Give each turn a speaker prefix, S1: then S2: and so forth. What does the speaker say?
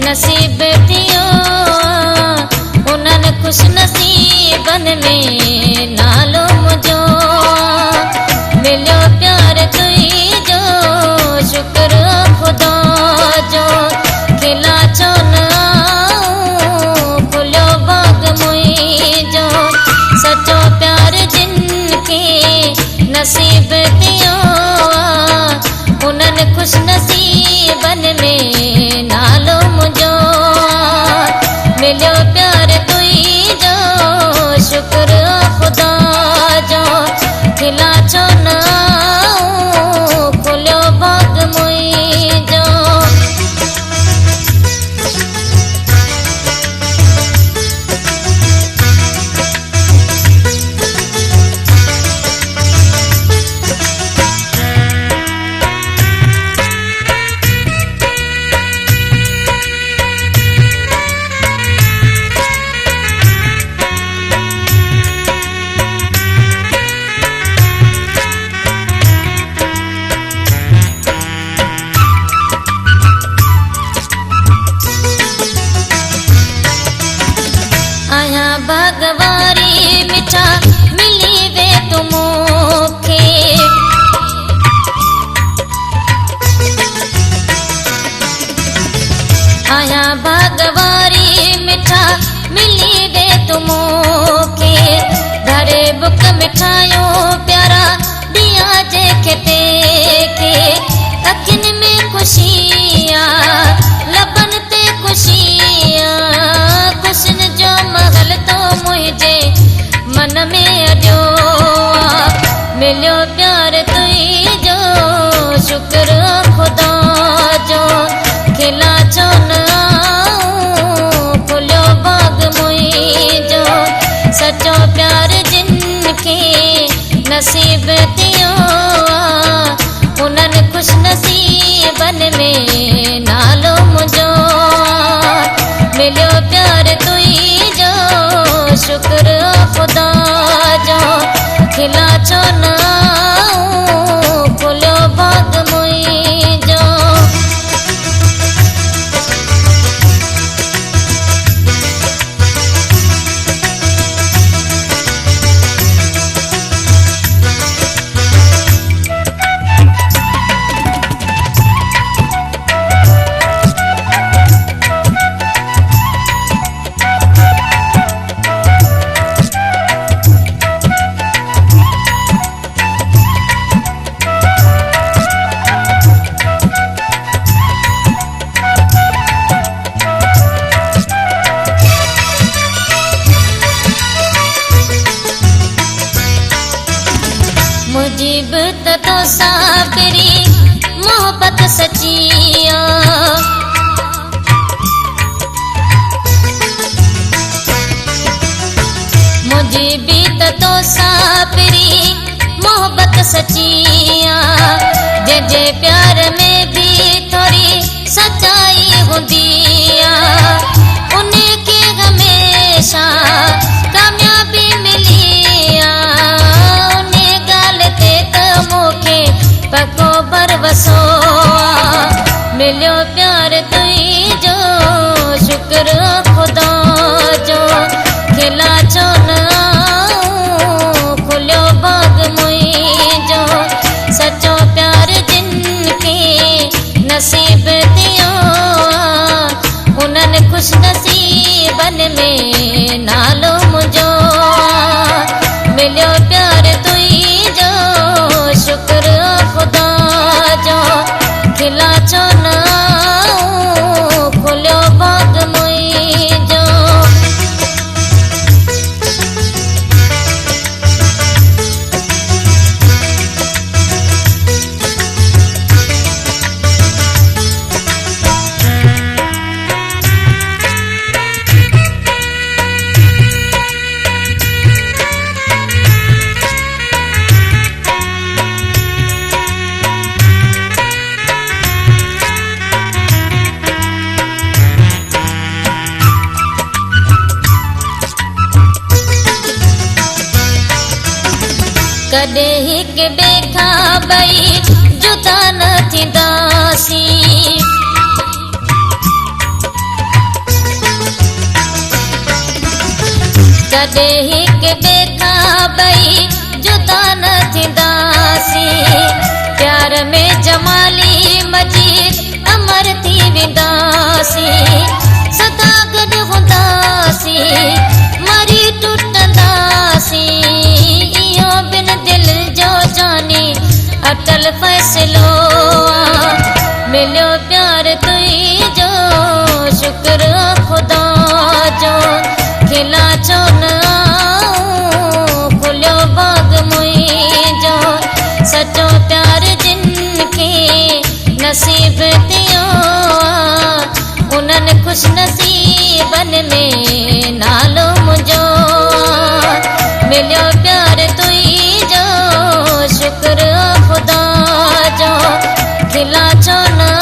S1: नसीब थियो उन्हनि खुश नसीबन में नालो मुझो मिलियो प्यार तुई जो शुक्र खुदा जो खिला चो न खुलियो बाग मुई जो सचो प्यार जिनके नसीब थियो उन्हनि खुश नसीबन में नालो मुझो मिलियो प्यार तुई जो शुक्र खुदा जो खिला चो न खुलियो बाग मुई जो भगवारी मिठा मिली वे तुमोखे आया भगवारी मिठा मिली वे तुमोखे धरे बुक मिठायो प्यारा दिया जे खेते के अखिन में खुशियां लबन ते खुशियां खुशन जो महल तो मुझे मन में अजो मिलियो प्यार तुई जो शुक्र खुदा जो खिला चो न खुलियो बाग मुई जो सचो प्यार जिनके नसीब थियो उन्हनि खुश नसीबन में नालो मुझो मिलियो प्यार तुई जो शुक्र खुदा जो खिला चो न खुलियो बाग मुई जो मुजीब तो साबरी मोहब्बत सचिया मुजीबी तो साबरी मोहब्बत सचिया जे जे प्यार में भी थोड़ी सच्चाई हुंदिया उन्हें के हमेशा कामयाबी मिलिया पको बरवसो मिलियो प्यार तुई जो शुक्र खुदा जो खिला चो न खुलियो बाग मुई जो सचो प्यार जिनके नसीब थियो उन्हनि खुश नसीबन में नालो मुझो मिलियो प्यार तुई जो शुक्र खुदा जो खिला चो न खुलियो बाग मुई जो कदे हिक बेखा बई जुदा न थींदासी कॾहिं हिक ॿिए खां ॿई जुदा न थींदासीं प्यार में जमाली मजीद अमर थी वेंदासीं सदा गॾु हूंदासीं मरी टुटंदासीं इहो बिन दिल जो जानी अटल फ़ैसिलो मिलियो प्यार तुंहिंजो शुक्र ख़ुदा जो खिला छो न आऊं खुलियो बाग मुंहिंजो सचो प्यार जिन खे नसीब थियो उन्हनि ख़ुशि नसीबनि में नालो मुंहिंजो मिलियो प्यार तुंहिंजो शुक्र ख़ुदा जो खिला छो न